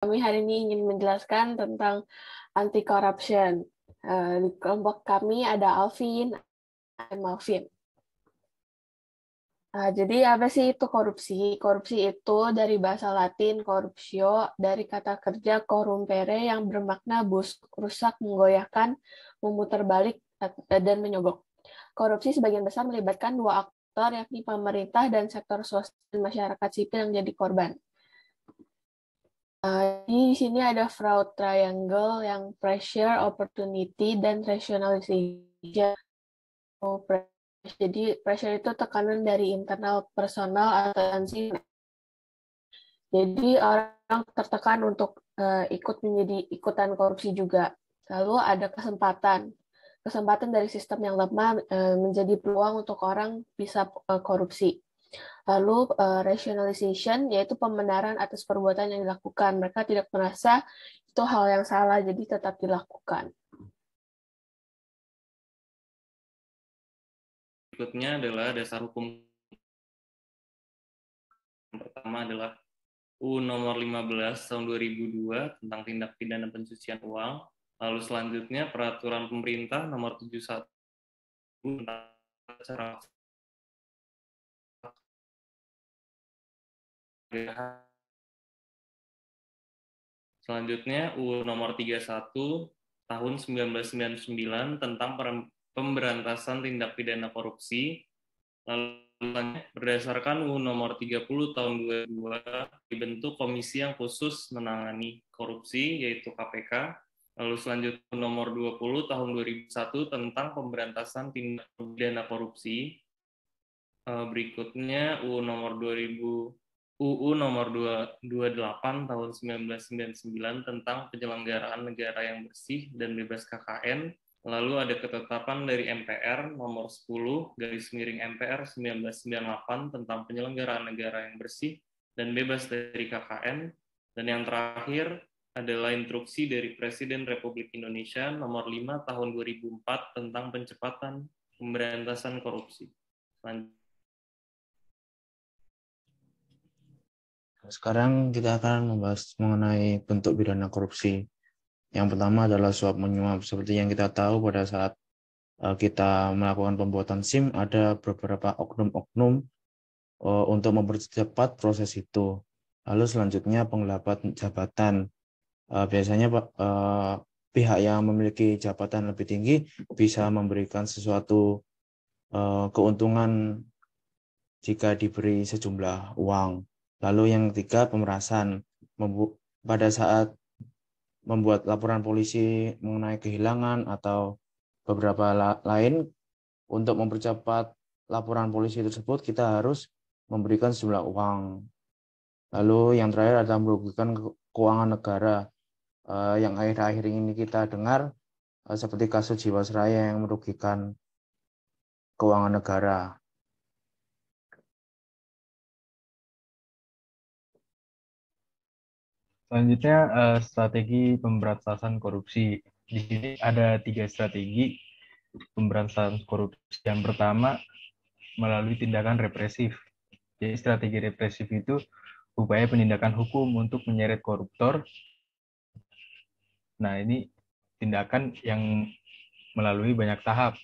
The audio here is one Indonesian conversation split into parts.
Kami hari ini ingin menjelaskan tentang anti corruption. Di kelompok kami ada Alvin dan Malvin. Jadi apa sih itu korupsi? Korupsi itu dari bahasa Latin corruptio, dari kata kerja corrumpere yang bermakna busuk, rusak, menggoyahkan, memutar balik, dan menyogok. Korupsi sebagian besar melibatkan dua aktor, yakni pemerintah dan sektor swasta dan masyarakat sipil yang jadi korban. Di sini ada fraud triangle yang pressure, opportunity, dan rationalization. Jadi pressure itu tekanan dari internal personal atau tensi. Jadi orang tertekan untuk ikutan korupsi juga. Lalu ada kesempatan. Kesempatan dari sistem yang lemah menjadi peluang untuk orang bisa korupsi. Lalu rationalization, yaitu pembenaran atas perbuatan yang dilakukan. Mereka tidak merasa itu hal yang salah, jadi tetap dilakukan. Berikutnya adalah dasar hukum. Yang pertama adalah UU nomor 15 tahun 2002 tentang tindak pidana pencucian uang. Lalu selanjutnya peraturan pemerintah nomor 71 tentang cara selanjutnya UU nomor 31 tahun 1999 tentang pemberantasan tindak pidana korupsi. Lalu berdasarkan UU nomor 30 tahun 2002 dibentuk komisi yang khusus menangani korupsi yaitu KPK. Lalu selanjutnya nomor 20 tahun 2001 tentang pemberantasan tindak pidana korupsi. Berikutnya UU nomor 28 tahun 1999 tentang penyelenggaraan negara yang bersih dan bebas KKN. Lalu ada ketetapan dari MPR nomor 10/MPR 1998 tentang penyelenggaraan negara yang bersih dan bebas dari KKN. Dan yang terakhir adalah instruksi dari Presiden Republik Indonesia nomor 5 tahun 2004 tentang percepatan pemberantasan korupsi. Sekarang kita akan membahas mengenai bentuk pidana korupsi. Yang pertama adalah suap menyuap. Seperti yang kita tahu pada saat kita melakukan pembuatan SIM, ada beberapa oknum-oknum untuk mempercepat proses itu. Lalu selanjutnya penggelapan jabatan. Biasanya pihak yang memiliki jabatan lebih tinggi bisa memberikan sesuatu keuntungan jika diberi sejumlah uang. Lalu yang ketiga, pemerasan. Pada saat membuat laporan polisi mengenai kehilangan atau beberapa lain, untuk mempercepat laporan polisi tersebut, kita harus memberikan sejumlah uang. Lalu yang terakhir adalah merugikan keuangan negara. Yang akhir-akhir ini kita dengar, seperti kasus Jiwasraya yang merugikan keuangan negara. Selanjutnya, strategi pemberantasan korupsi. Di sini ada 3 strategi pemberantasan korupsi. Yang pertama, melalui tindakan represif. Jadi strategi represif itu upaya penindakan hukum untuk menyeret koruptor. Nah, ini tindakan yang melalui banyak tahap.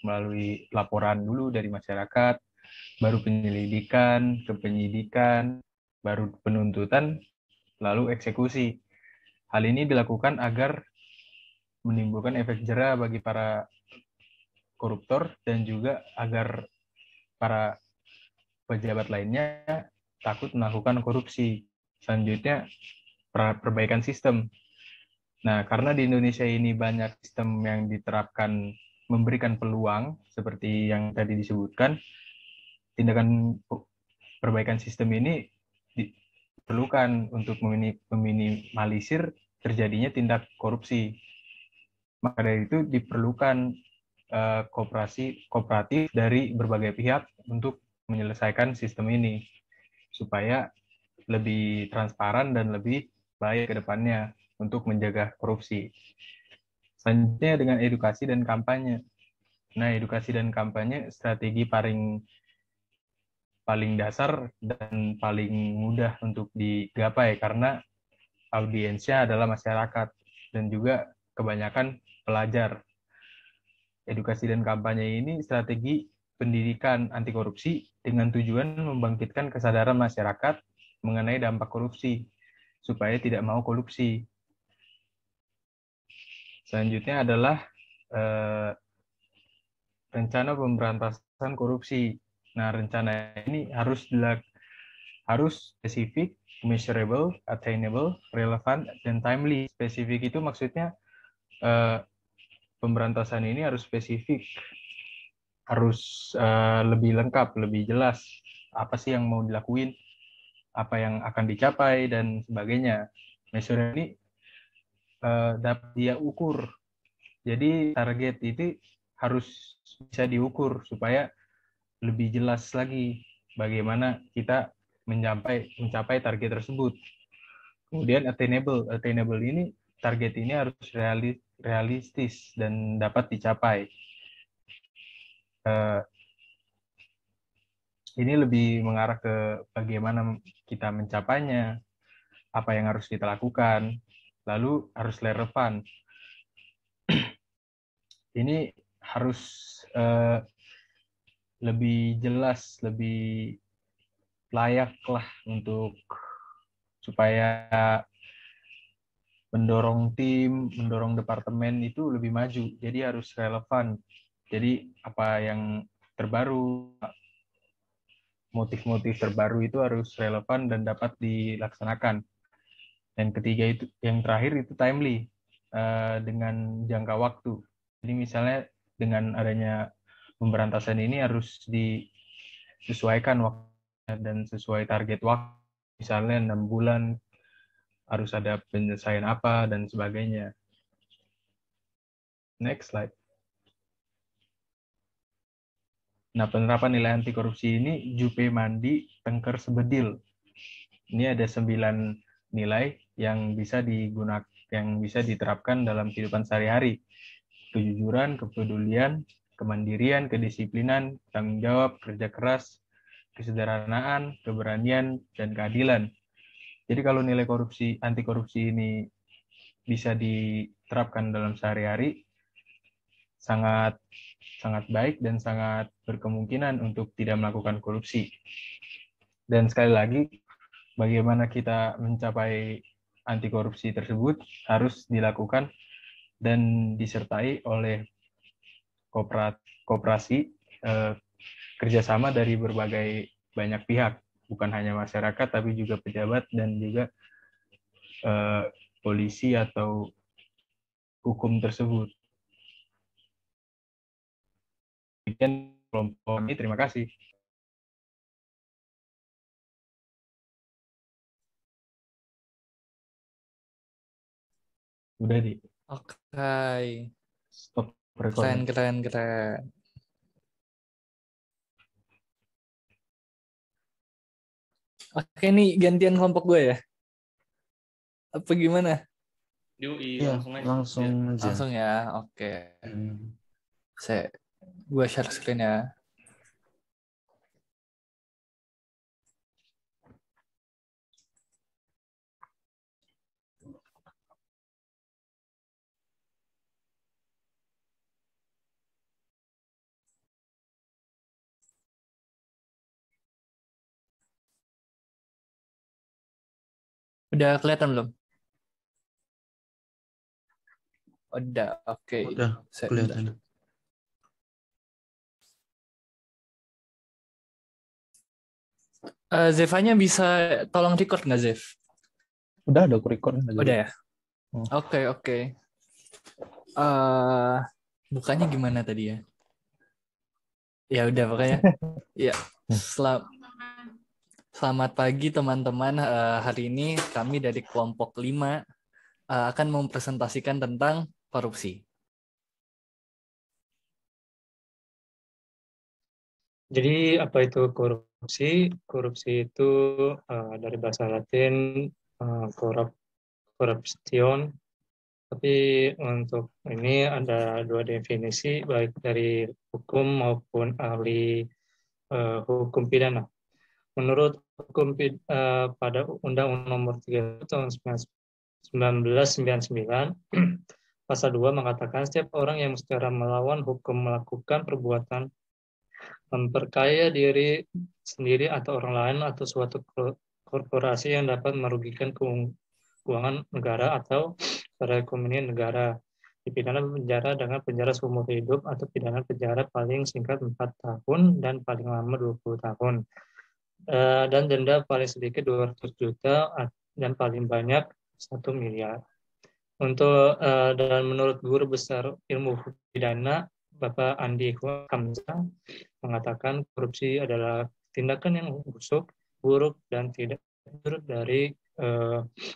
Melalui laporan dulu dari masyarakat, baru penyelidikan, ke penyidikan, baru penuntutan, lalu eksekusi. Hal ini dilakukan agar menimbulkan efek jera bagi para koruptor dan juga agar para pejabat lainnya takut melakukan korupsi. Selanjutnya, perbaikan sistem. Nah, karena di Indonesia ini banyak sistem yang diterapkan memberikan peluang, seperti yang tadi disebutkan, tindakan perbaikan sistem ini diperlukan untuk meminimalisir terjadinya tindak korupsi. Maka dari itu diperlukan kooperatif dari berbagai pihak untuk menyelesaikan sistem ini supaya lebih transparan dan lebih baik ke depannya untuk menjaga korupsi. Selanjutnya dengan edukasi dan kampanye. Nah, edukasi dan kampanye strategi paling dasar dan paling mudah untuk digapai karena audiensnya adalah masyarakat dan juga kebanyakan pelajar. Edukasi dan kampanye ini strategi pendidikan anti korupsi dengan tujuan membangkitkan kesadaran masyarakat mengenai dampak korupsi supaya tidak mau korupsi. Selanjutnya adalah rencana pemberantasan korupsi. Nah, rencana ini harus spesifik, measurable, attainable, relevant, dan timely. Spesifik itu maksudnya pemberantasan ini harus spesifik, harus lebih lengkap, lebih jelas apa sih yang mau dilakuin, apa yang akan dicapai, dan sebagainya. Measure ini dapat dia ukur. Jadi target itu harus bisa diukur supaya lebih jelas lagi bagaimana kita mencapai target tersebut. Kemudian attainable. Attainable ini target ini harus realistis dan dapat dicapai. Ini lebih mengarah ke bagaimana kita mencapainya, apa yang harus kita lakukan, lalu harus relevan. Ini harus lebih jelas, lebih layak lah untuk supaya mendorong tim, mendorong departemen itu lebih maju. Jadi harus relevan. Jadi apa yang terbaru, motif-motif terbaru itu harus relevan dan dapat dilaksanakan. Dan ketiga itu, yang terakhir itu timely, dengan jangka waktu. Jadi misalnya dengan adanya pemberantasan ini harus disesuaikan waktunya dan sesuai target waktu. Misalnya 6 bulan harus ada penyelesaian apa dan sebagainya. Next slide. Nah, penerapan nilai anti korupsi ini jupe mandi tengker sebedil. Ini ada 9 nilai yang bisa digunakan, yang bisa diterapkan dalam kehidupan sehari-hari. Kejujuran, kepedulian, kemandirian, kedisiplinan, tanggung jawab, kerja keras, kesederhanaan, keberanian, dan keadilan. Jadi kalau nilai anti korupsi ini bisa diterapkan dalam sehari-hari, sangat baik dan sangat berkemungkinan untuk tidak melakukan korupsi. Dan sekali lagi, bagaimana kita mencapai anti korupsi tersebut harus dilakukan dan disertai oleh koperasi kerjasama dari berbagai banyak pihak, bukan hanya masyarakat tapi juga pejabat dan juga polisi atau hukum tersebut. Demikian kelompok ini, terima kasih. Udah di. Oke. Stop recording. Keren. Oke, nih gantian kelompok gue ya? Apa gimana? Yoi, Iya, langsung aja. langsung aja. Langsung ya, oke. Gue share screen ya. Udah kelihatan belum? Udah, oke. Udah kelihatan. Zevanya bisa tolong record nggak, Zev? Udah aku record. Udah ya? Oke. Bukanya gimana tadi ya? Ya udah pokoknya. Ya. Selamat pagi teman-teman. Hari ini kami dari kelompok 5 akan mempresentasikan tentang korupsi. Jadi apa itu korupsi? Korupsi itu dari bahasa Latin corruption. Tapi untuk ini ada 2 definisi baik dari hukum maupun ahli hukum pidana. Menurut hukum pada Undang-Undang Nomor 3 tahun 1999, pasal 2 mengatakan setiap orang yang secara melawan hukum melakukan perbuatan memperkaya diri sendiri atau orang lain atau suatu korporasi yang dapat merugikan keuangan negara atau perekonomian negara dipidana penjara dengan penjara seumur hidup atau pidana penjara paling singkat 4 tahun dan paling lama 20 tahun. Dan denda paling sedikit 200 juta dan paling banyak 1 miliar. Dan menurut guru besar ilmu pidana Bapak Andi Hamzah mengatakan korupsi adalah tindakan yang busuk, buruk, dan tidak turut dari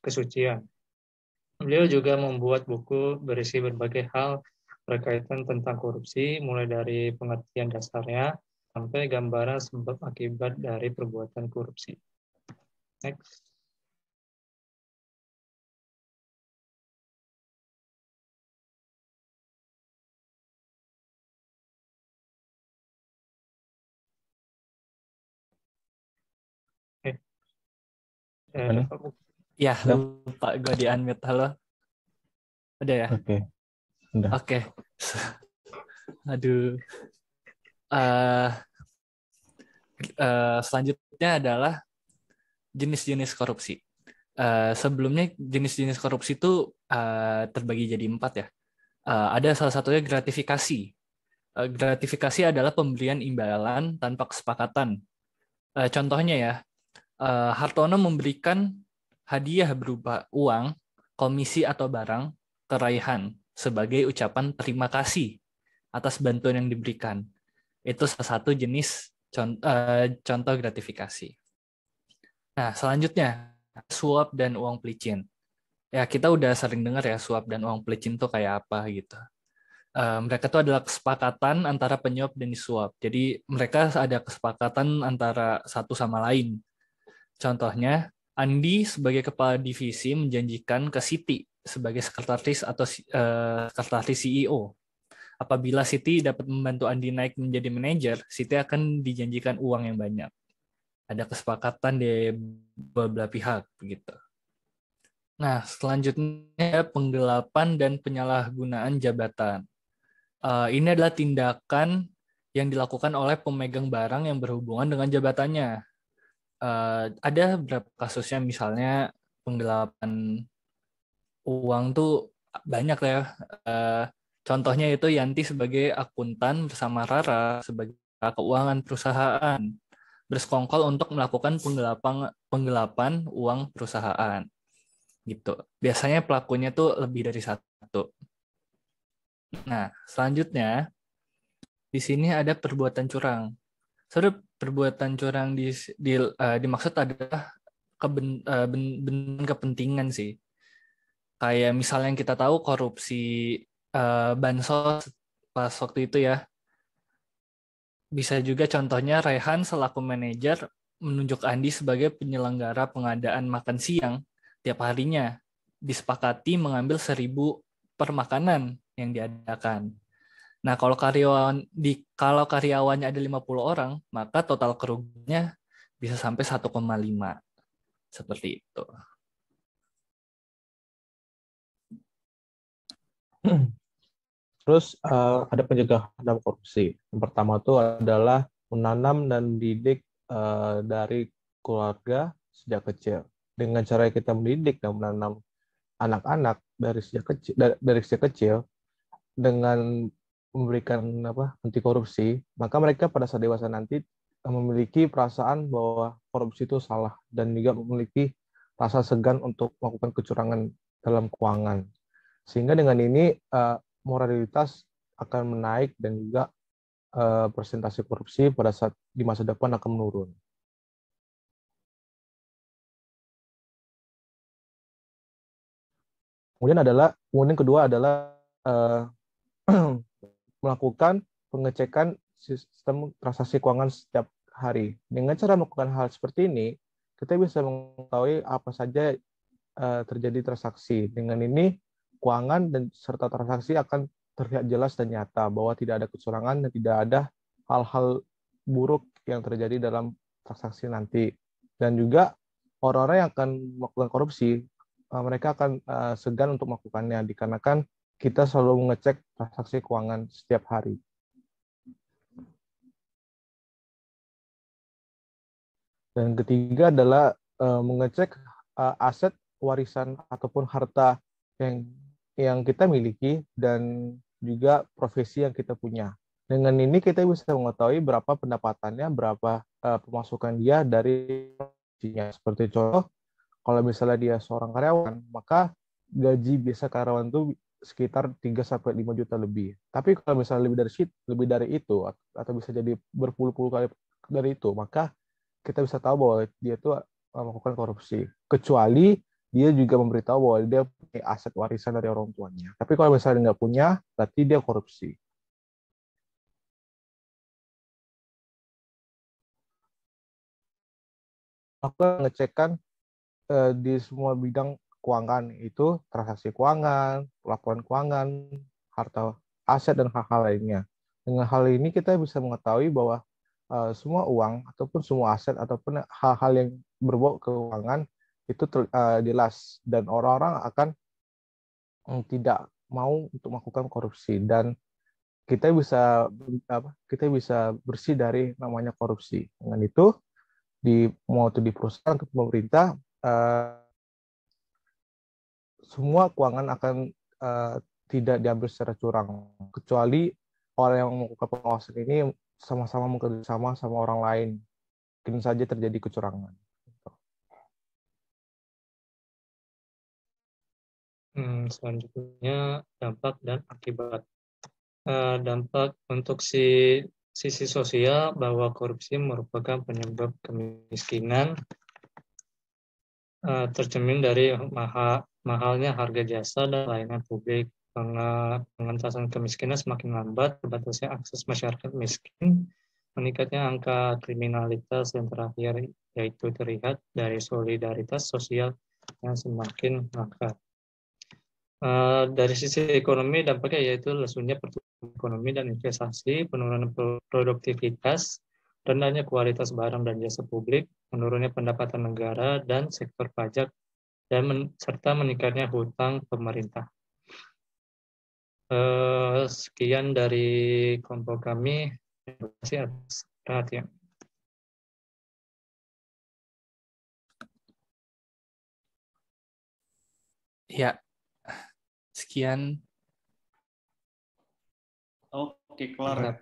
kesucian. Beliau juga membuat buku berisi berbagai hal berkaitan tentang korupsi, mulai dari pengertian dasarnya sampai gambaran sebab akibat dari perbuatan korupsi. Next. Ya, lupa gue di unmute. Halo. Udah ya? Oke. Udah. Oke. Aduh. Selanjutnya adalah jenis-jenis korupsi. Sebelumnya jenis-jenis korupsi itu terbagi jadi 4 ya. Ada salah satunya gratifikasi. Gratifikasi adalah pemberian imbalan tanpa kesepakatan. Contohnya ya, Hartono memberikan hadiah berupa uang, komisi atau barang ke Raihan sebagai ucapan terima kasih atas bantuan yang diberikan. Itu salah satu jenis contoh gratifikasi. Nah, selanjutnya suap dan uang pelicin. Ya, kita udah sering dengar ya suap dan uang pelicin itu kayak apa gitu. Mereka itu adalah kesepakatan antara penyuap dan disuap. Jadi mereka ada kesepakatan antara satu sama lain. Contohnya, Andi sebagai kepala divisi menjanjikan ke Siti sebagai sekretaris atau sekretaris CEO. Apabila Siti dapat membantu Andi naik menjadi manajer, Siti akan dijanjikan uang yang banyak. Ada kesepakatan di beberapa pihak begitu. Nah, selanjutnya penggelapan dan penyalahgunaan jabatan. Ini adalah tindakan yang dilakukan oleh pemegang barang yang berhubungan dengan jabatannya. Ada beberapa kasusnya, misalnya penggelapan uang tuh banyak ya. Contohnya itu Yanti sebagai akuntan bersama Rara sebagai keuangan perusahaan bersekongkol untuk melakukan penggelapan uang perusahaan gitu. Biasanya pelakunya tuh lebih dari satu. Nah, selanjutnya di sini ada perbuatan curang. Sebenarnya perbuatan curang dimaksud adalah kepentingan sih. Kayak misalnya yang kita tahu korupsi bansos pas waktu itu ya. Bisa juga contohnya Raihan selaku manajer menunjuk Andi sebagai penyelenggara pengadaan makan siang tiap harinya. Disepakati mengambil 1.000 per makanan yang diadakan. Nah, kalau karyawannya ada 50 orang, maka total kerugiannya bisa sampai 1,5. Seperti itu. Terus ada pencegahan korupsi. Yang pertama itu adalah menanam dan mendidik dari keluarga sejak kecil. Dengan cara kita mendidik dan menanam anak-anak dari sejak kecil dengan memberikan anti korupsi, maka mereka pada saat dewasa nanti memiliki perasaan bahwa korupsi itu salah dan juga memiliki rasa segan untuk melakukan kecurangan dalam keuangan. Sehingga dengan ini moralitas akan menaik dan juga persentase korupsi pada saat di masa depan akan menurun. Kemudian kedua adalah melakukan pengecekan sistem transaksi keuangan setiap hari. Dengan cara melakukan hal seperti ini, kita bisa mengetahui apa saja terjadi transaksi. Dengan ini, keuangan dan serta transaksi akan terlihat jelas dan nyata bahwa tidak ada kecurangan dan tidak ada hal-hal buruk yang terjadi dalam transaksi nanti. Dan juga orang-orang yang akan melakukan korupsi mereka akan segan untuk melakukannya, dikarenakan kita selalu mengecek transaksi keuangan setiap hari. Dan ketiga adalah mengecek aset, warisan ataupun harta yang kita miliki dan juga profesi yang kita punya. Dengan ini kita bisa mengetahui berapa pendapatannya, berapa pemasukan dia dari profesinya. Seperti contoh, kalau misalnya dia seorang karyawan, maka gaji biasa karyawan itu sekitar 3-5 juta lebih. Tapi kalau misalnya lebih dari itu atau bisa jadi berpuluh-puluh kali dari itu, maka kita bisa tahu bahwa dia itu melakukan korupsi. Kecuali dia juga memberitahu bahwa dia punya aset warisan dari orang tuanya. Tapi kalau misalnya nggak punya, berarti dia korupsi. Maka ngecekkan di semua bidang keuangan, itu transaksi keuangan, laporan keuangan, harta aset, dan hal-hal lainnya. Dengan hal ini kita bisa mengetahui bahwa semua uang ataupun semua aset ataupun hal-hal yang berbau keuangan itu jelas, dan orang-orang akan tidak mau untuk melakukan korupsi, dan kita bisa bersih dari namanya korupsi. Dengan itu mau itu di perusahaan atau pemerintah, semua keuangan akan tidak diambil secara curang, kecuali orang yang melakukan pengawasan ini sama-sama bekerja sama orang lain, mungkin saja terjadi kecurangan. Selanjutnya dampak dan akibat. Dampak untuk sisi sosial bahwa korupsi merupakan penyebab kemiskinan, tercermin dari mahalnya harga jasa dan layanan publik. Pengentasan kemiskinan semakin lambat, terbatasnya akses masyarakat miskin, meningkatnya angka kriminalitas, dan terakhir yaitu terlihat dari solidaritas sosial yang semakin langka. Dari sisi ekonomi, dampaknya yaitu lesunya pertumbuhan ekonomi dan investasi, penurunan produktivitas, rendahnya kualitas barang dan jasa publik, menurunnya pendapatan negara dan sektor pajak, dan serta meningkatnya hutang pemerintah. Sekian dari kelompok kami. Terima kasih atas perhatian. Ya, sekian. Oke, kelar.